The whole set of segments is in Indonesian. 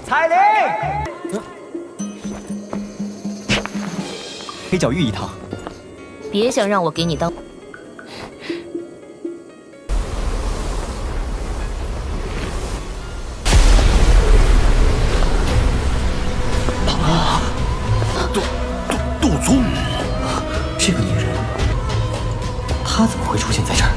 彩铃，黑角玉一趟。别想让我给你当。杜宗，这个女人，她怎么会出现在这儿？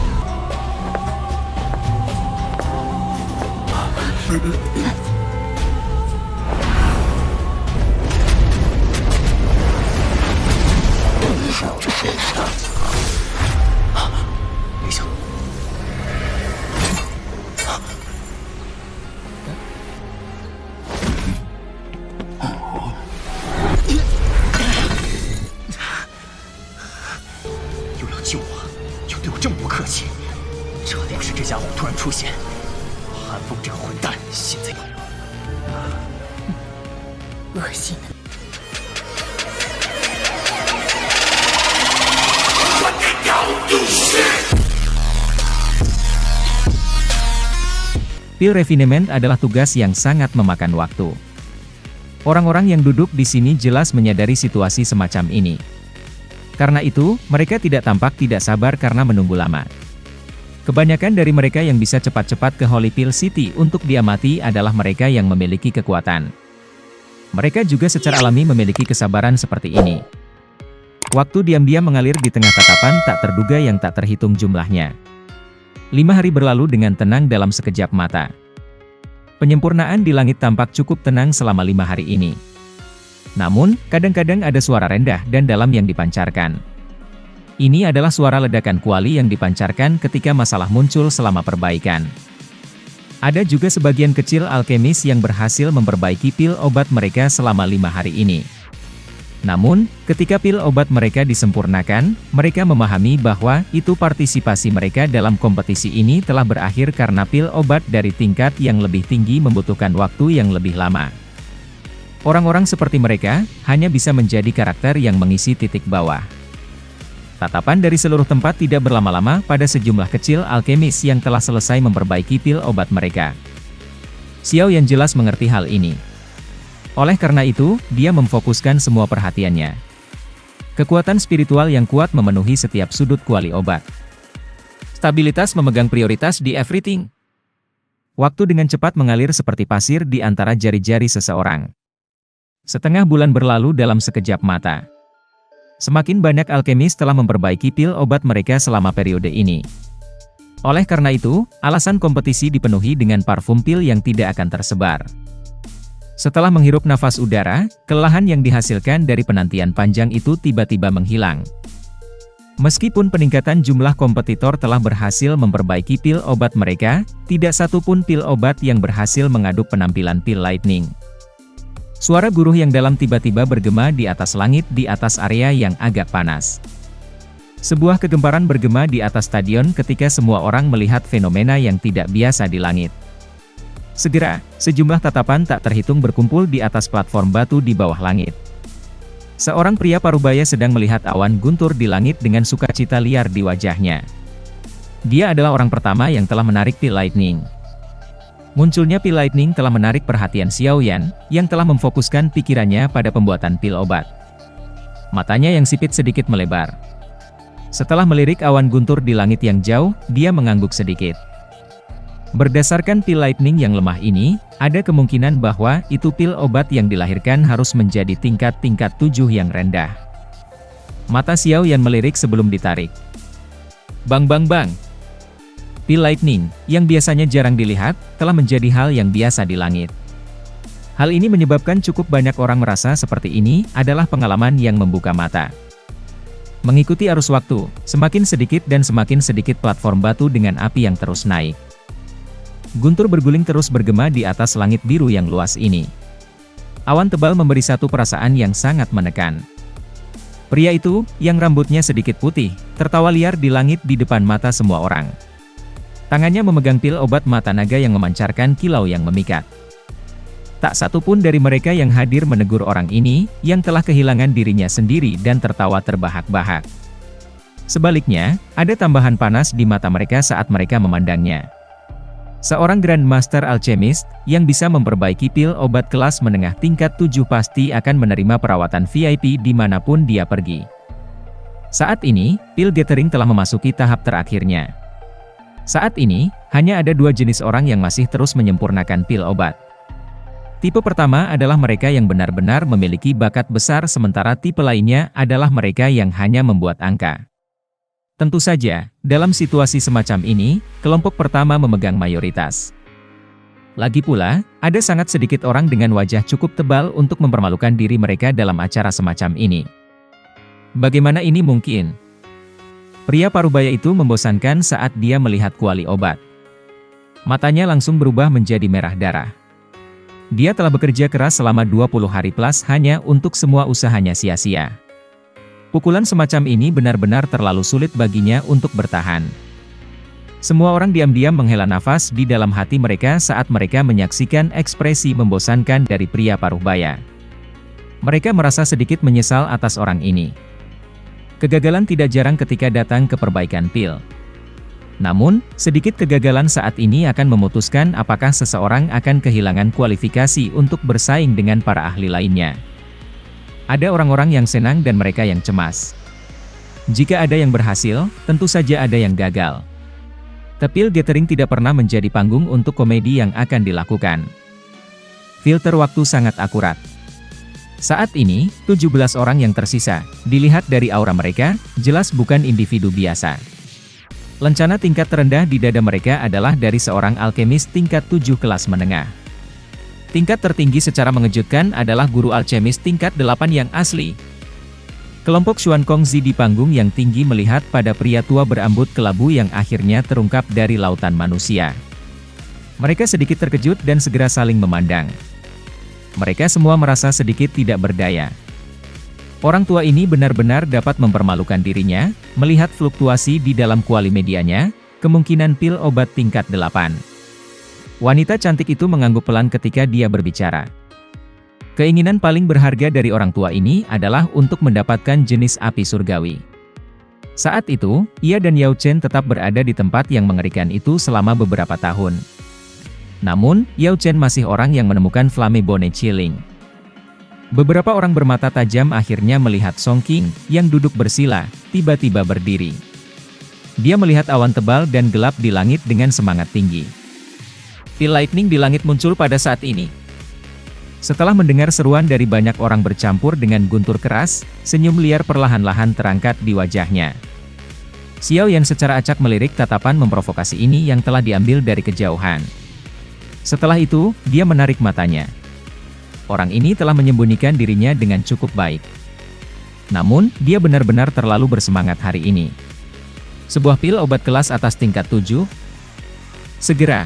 别想！又要救我，又对我这么不客气，这定是这家伙突然出现。韩风这个混蛋，现在恶心的。Pil refinement adalah tugas yang sangat memakan waktu. Orang-orang yang duduk di sini jelas menyadari situasi semacam ini. Karena itu, mereka tidak tampak tidak sabar karena menunggu lama. Kebanyakan dari mereka yang bisa cepat-cepat ke Holy Pill City untuk diamati adalah mereka yang memiliki kekuatan. Mereka juga secara alami memiliki kesabaran seperti ini. Waktu diam-diam mengalir di tengah tatapan tak terduga yang tak terhitung jumlahnya. 5 hari berlalu dengan tenang dalam sekejap mata. Penyempurnaan di langit tampak cukup tenang selama 5 hari ini. Namun, kadang-kadang ada suara rendah dan dalam yang dipancarkan. Ini adalah suara ledakan kuali yang dipancarkan ketika masalah muncul selama perbaikan. Ada juga sebagian kecil alkemis yang berhasil memperbaiki pil obat mereka selama 5 hari ini. Namun, ketika pil obat mereka disempurnakan, mereka memahami bahwa itu partisipasi mereka dalam kompetisi ini telah berakhir karena pil obat dari tingkat yang lebih tinggi membutuhkan waktu yang lebih lama. Orang-orang seperti mereka, hanya bisa menjadi karakter yang mengisi titik bawah. Tatapan dari seluruh tempat tidak berlama-lama pada sejumlah kecil alkemis yang telah selesai memperbaiki pil obat mereka. Xiao Yan jelas mengerti hal ini. Oleh karena itu, dia memfokuskan semua perhatiannya. Kekuatan spiritual yang kuat memenuhi setiap sudut kuali obat. Stabilitas memegang prioritas di everything. Waktu dengan cepat mengalir seperti pasir di antara jari-jari seseorang. Setengah bulan berlalu dalam sekejap mata. Semakin banyak alkemis telah memperbaiki pil obat mereka selama periode ini. Oleh karena itu, alasan kompetisi dipenuhi dengan parfum pil yang tidak akan tersebar. Setelah menghirup nafas udara, kelelahan yang dihasilkan dari penantian panjang itu tiba-tiba menghilang. Meskipun peningkatan jumlah kompetitor telah berhasil memperbaiki pil obat mereka, tidak satu pun pil obat yang berhasil mengaduk penampilan pil lightning. Suara guruh yang dalam tiba-tiba bergema di atas langit di atas area yang agak panas. Sebuah kegemparan bergema di atas stadion ketika semua orang melihat fenomena yang tidak biasa di langit. Segera, sejumlah tatapan tak terhitung berkumpul di atas platform batu di bawah langit. Seorang pria parubaya sedang melihat awan guntur di langit dengan sukacita liar di wajahnya. Dia adalah orang pertama yang telah menarik pil lightning. Munculnya pil lightning telah menarik perhatian Xiao Yan, yang telah memfokuskan pikirannya pada pembuatan pil obat. Matanya yang sipit sedikit melebar. Setelah melirik awan guntur di langit yang jauh, dia mengangguk sedikit. Berdasarkan pil lightning yang lemah ini, ada kemungkinan bahwa itu pil obat yang dilahirkan harus menjadi tingkat-tingkat 7 yang rendah. Mata Xiao Yan melirik sebelum ditarik. Bang bang bang. Pil lightning, yang biasanya jarang dilihat, telah menjadi hal yang biasa di langit. Hal ini menyebabkan cukup banyak orang merasa seperti ini adalah pengalaman yang membuka mata. Mengikuti arus waktu, semakin sedikit platform batu dengan api yang terus naik. Guntur berguling terus bergema di atas langit biru yang luas ini. Awan tebal memberi satu perasaan yang sangat menekan. Pria itu, yang rambutnya sedikit putih, tertawa liar di langit di depan mata semua orang. Tangannya memegang pil obat mata naga yang memancarkan kilau yang memikat. Tak satu pun dari mereka yang hadir menegur orang ini, yang telah kehilangan dirinya sendiri dan tertawa terbahak-bahak. Sebaliknya, ada tambahan panas di mata mereka saat mereka memandangnya. Seorang Grandmaster Alchemist, yang bisa memperbaiki pil obat kelas menengah tingkat 7 pasti akan menerima perawatan VIP dimanapun dia pergi. Saat ini, pil gathering telah memasuki tahap terakhirnya. Saat ini, hanya ada 2 jenis orang yang masih terus menyempurnakan pil obat. Tipe pertama adalah mereka yang benar-benar memiliki bakat besar sementara tipe lainnya adalah mereka yang hanya membuat angka. Tentu saja, dalam situasi semacam ini, kelompok pertama memegang mayoritas. Lagi pula, ada sangat sedikit orang dengan wajah cukup tebal untuk mempermalukan diri mereka dalam acara semacam ini. Bagaimana ini mungkin? Pria parubaya itu membosankan saat dia melihat kuali obat. Matanya langsung berubah menjadi merah darah. Dia telah bekerja keras selama 20 hari plus hanya untuk semua usahanya sia-sia. Pukulan semacam ini benar-benar terlalu sulit baginya untuk bertahan. Semua orang diam-diam menghela nafas di dalam hati mereka saat mereka menyaksikan ekspresi membosankan dari pria parubaya. Mereka merasa sedikit menyesal atas orang ini. Kegagalan tidak jarang ketika datang ke perbaikan pil. Namun, sedikit kegagalan saat ini akan memutuskan apakah seseorang akan kehilangan kualifikasi untuk bersaing dengan para ahli lainnya. Ada orang-orang yang senang dan mereka yang cemas. Jika ada yang berhasil, tentu saja ada yang gagal. Pil gathering tidak pernah menjadi panggung untuk komedi yang akan dilakukan. Filter waktu sangat akurat. Saat ini, 17 orang yang tersisa, dilihat dari aura mereka, jelas bukan individu biasa. Lencana tingkat terendah di dada mereka adalah dari seorang alkemis tingkat 7 kelas menengah. Tingkat tertinggi secara mengejutkan adalah guru alkemis tingkat 8 yang asli. Kelompok Xuan Kongzi di panggung yang tinggi melihat pada pria tua berambut kelabu yang akhirnya terungkap dari lautan manusia. Mereka sedikit terkejut dan segera saling memandang. Mereka semua merasa sedikit tidak berdaya. Orang tua ini benar-benar dapat mempermalukan dirinya, melihat fluktuasi di dalam kuali medianya, kemungkinan pil obat tingkat 8. Wanita cantik itu mengangguk pelan ketika dia berbicara. Keinginan paling berharga dari orang tua ini adalah untuk mendapatkan jenis api surgawi. Saat itu, ia dan Yao Chen tetap berada di tempat yang mengerikan itu selama beberapa tahun. Namun, Yao Chen masih orang yang menemukan Flame Bone Chilling. Beberapa orang bermata tajam akhirnya melihat Song Qing, yang duduk bersila, tiba-tiba berdiri. Dia melihat awan tebal dan gelap di langit dengan semangat tinggi. Pil lightning di langit muncul pada saat ini. Setelah mendengar seruan dari banyak orang bercampur dengan guntur keras, senyum liar perlahan-lahan terangkat di wajahnya. Xiao Yan secara acak melirik tatapan memprovokasi ini yang telah diambil dari kejauhan. Setelah itu, dia menarik matanya. Orang ini telah menyembunyikan dirinya dengan cukup baik. Namun, dia benar-benar terlalu bersemangat hari ini. Sebuah pil obat kelas atas tingkat 7. Segera.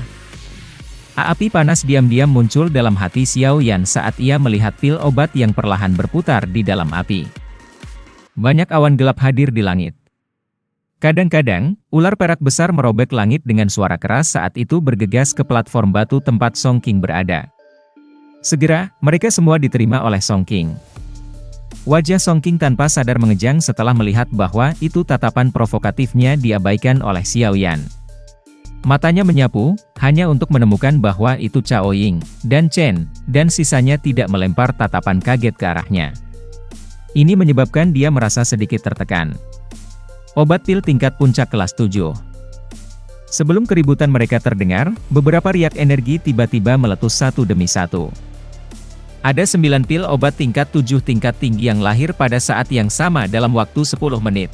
Api panas diam-diam muncul dalam hati Xiao Yan saat ia melihat pil obat yang perlahan berputar di dalam api. Banyak awan gelap hadir di langit. Kadang-kadang, ular perak besar merobek langit dengan suara keras saat itu bergegas ke platform batu tempat Song Qing berada. Segera, mereka semua diterima oleh Song Qing. Wajah Song Qing tanpa sadar mengejang setelah melihat bahwa itu tatapan provokatifnya diabaikan oleh Xiao Yan. Matanya menyapu, hanya untuk menemukan bahwa itu Cao Ying, dan Chen, dan sisanya tidak melempar tatapan kaget ke arahnya. Ini menyebabkan dia merasa sedikit tertekan. Obat pil tingkat puncak kelas 7. Sebelum keributan mereka terdengar, beberapa riak energi tiba-tiba meletus satu demi satu. Ada 9 pil obat tingkat 7 tingkat tinggi yang lahir pada saat yang sama dalam waktu 10 menit.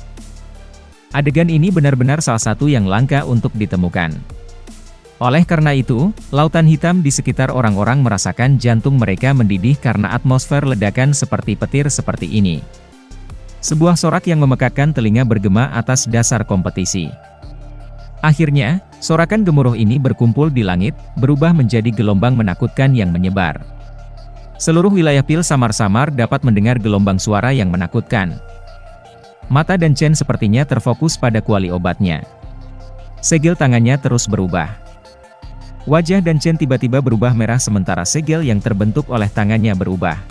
Adegan ini benar-benar salah satu yang langka untuk ditemukan. Oleh karena itu, lautan hitam di sekitar orang-orang merasakan jantung mereka mendidih karena atmosfer ledakan seperti petir seperti ini. Sebuah sorak yang memekakkan telinga bergema atas dasar kompetisi. Akhirnya, sorakan gemuruh ini berkumpul di langit, berubah menjadi gelombang menakutkan yang menyebar. Seluruh wilayah pil samar-samar dapat mendengar gelombang suara yang menakutkan. Mata dan Chen sepertinya terfokus pada kuali obatnya. Segel tangannya terus berubah. Wajah dan Chen tiba-tiba berubah merah sementara segel yang terbentuk oleh tangannya berubah.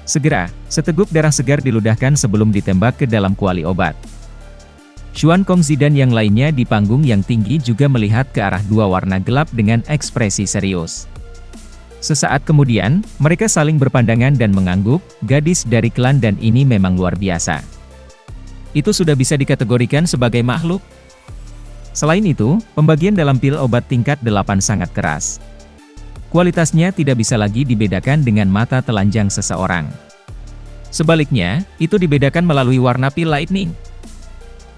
Segera, seteguk darah segar diludahkan sebelum ditembak ke dalam kuali obat. Xuan Kongzi dan yang lainnya di panggung yang tinggi juga melihat ke arah dua warna gelap dengan ekspresi serius. Sesaat kemudian, mereka saling berpandangan dan mengangguk, gadis dari klan dan ini memang luar biasa. Itu sudah bisa dikategorikan sebagai makhluk. Selain itu, pembagian dalam pil obat tingkat 8 sangat keras. Kualitasnya tidak bisa lagi dibedakan dengan mata telanjang seseorang. Sebaliknya, itu dibedakan melalui warna pil lightning.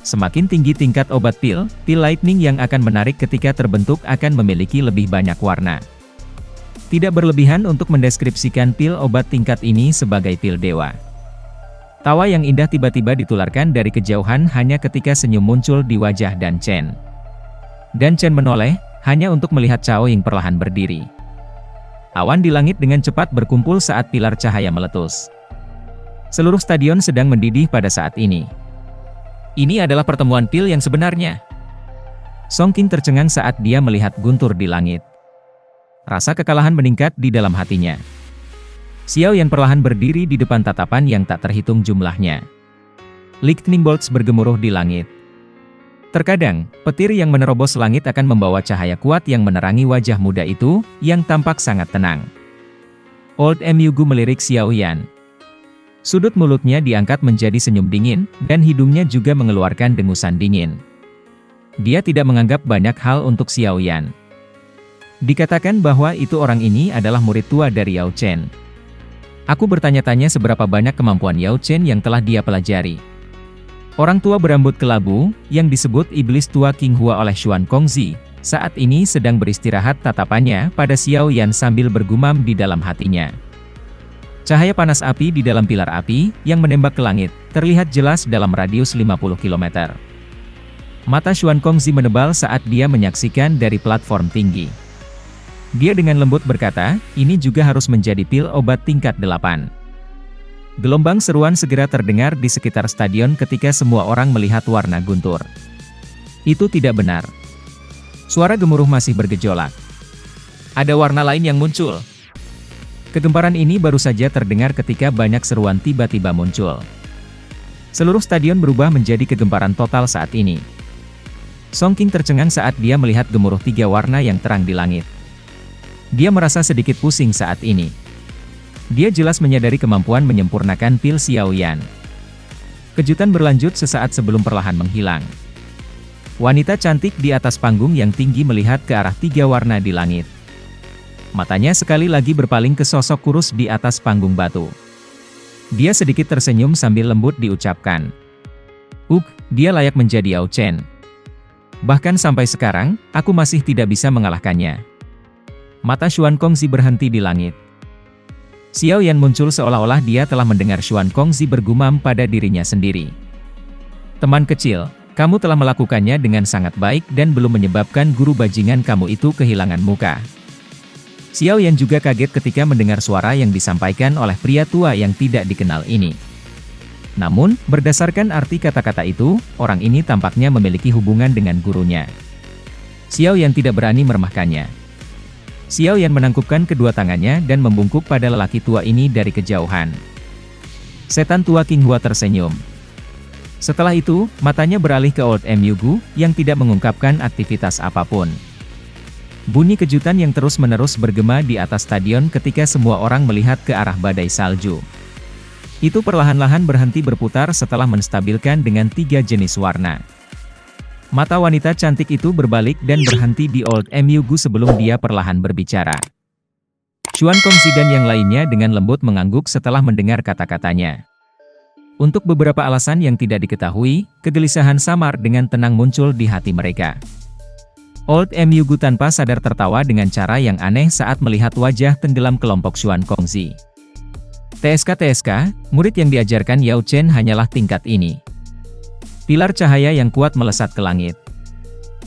Semakin tinggi tingkat obat pil lightning yang akan menarik ketika terbentuk akan memiliki lebih banyak warna. Tidak berlebihan untuk mendeskripsikan pil obat tingkat ini sebagai pil dewa. Tawa yang indah tiba-tiba ditularkan dari kejauhan hanya ketika senyum muncul di wajah Dan Chen. Dan Chen menoleh, hanya untuk melihat Cao Ying perlahan berdiri. Awan di langit dengan cepat berkumpul saat pilar cahaya meletus. Seluruh stadion sedang mendidih pada saat ini. Ini adalah pertemuan pil yang sebenarnya. Song Qing tercengang saat dia melihat guntur di langit. Rasa kekalahan meningkat di dalam hatinya. Xiao Yan perlahan berdiri di depan tatapan yang tak terhitung jumlahnya. Lightning bolts bergemuruh di langit. Terkadang, petir yang menerobos langit akan membawa cahaya kuat yang menerangi wajah muda itu, yang tampak sangat tenang. Old Mu Gu melirik Xiao Yan. Sudut mulutnya diangkat menjadi senyum dingin, dan hidungnya juga mengeluarkan dengusan dingin. Dia tidak menganggap banyak hal untuk Xiao Yan. Dikatakan bahwa itu orang ini adalah murid tua dari Yao Chen. Aku bertanya-tanya seberapa banyak kemampuan Yao Chen yang telah dia pelajari. Orang tua berambut kelabu, yang disebut iblis tua King Hua oleh Xuan Kongzi, saat ini sedang beristirahat tatapannya pada Xiao Yan sambil bergumam di dalam hatinya. Cahaya panas api di dalam pilar api, yang menembak ke langit, terlihat jelas dalam radius 50 km. Mata Xuan Kongzi menebal saat dia menyaksikan dari platform tinggi. Dia dengan lembut berkata, ini juga harus menjadi pil obat tingkat 8. Gelombang seruan segera terdengar di sekitar stadion ketika semua orang melihat warna guntur. Itu tidak benar. Suara gemuruh masih bergejolak. Ada warna lain yang muncul. Kegemparan ini baru saja terdengar ketika banyak seruan tiba-tiba muncul. Seluruh stadion berubah menjadi kegemparan total saat ini. Song Qing tercengang saat dia melihat gemuruh 3 warna yang terang di langit. Dia merasa sedikit pusing saat ini. Dia jelas menyadari kemampuan menyempurnakan pil Xiao Yan. Kejutan berlanjut sesaat sebelum perlahan menghilang. Wanita cantik di atas panggung yang tinggi melihat ke arah 3 warna di langit. Matanya sekali lagi berpaling ke sosok kurus di atas panggung batu. Dia sedikit tersenyum sambil lembut diucapkan. Dia layak menjadi Yao Chen. Bahkan sampai sekarang, aku masih tidak bisa mengalahkannya. Mata Xuan Kongzi berhenti di langit. Xiao Yan muncul seolah-olah dia telah mendengar Xuan Kongzi bergumam pada dirinya sendiri. Teman kecil, kamu telah melakukannya dengan sangat baik dan belum menyebabkan guru bajingan kamu itu kehilangan muka. Xiao Yan juga kaget ketika mendengar suara yang disampaikan oleh pria tua yang tidak dikenal ini. Namun, berdasarkan arti kata-kata itu, orang ini tampaknya memiliki hubungan dengan gurunya. Xiao Yan tidak berani meremehkannya. Xiao Yan menangkupkan kedua tangannya dan membungkuk pada lelaki tua ini dari kejauhan. Setan tua King Hua tersenyum. Setelah itu, matanya beralih ke Old Mu Gu, yang tidak mengungkapkan aktivitas apapun. Bunyi kejutan yang terus-menerus bergema di atas stadion ketika semua orang melihat ke arah badai salju. Itu perlahan-lahan berhenti berputar setelah menstabilkan dengan 3 jenis warna. Mata wanita cantik itu berbalik dan berhenti di Old Mu Gu sebelum dia perlahan berbicara. Xuan Kongzi dan yang lainnya dengan lembut mengangguk setelah mendengar kata-katanya. Untuk beberapa alasan yang tidak diketahui, kegelisahan samar dengan tenang muncul di hati mereka. Old Mu Gu tanpa sadar tertawa dengan cara yang aneh saat melihat wajah tenggelam kelompok Xuan Kongzi. TSK, murid yang diajarkan Yao Chen hanyalah tingkat ini. Pilar cahaya yang kuat melesat ke langit.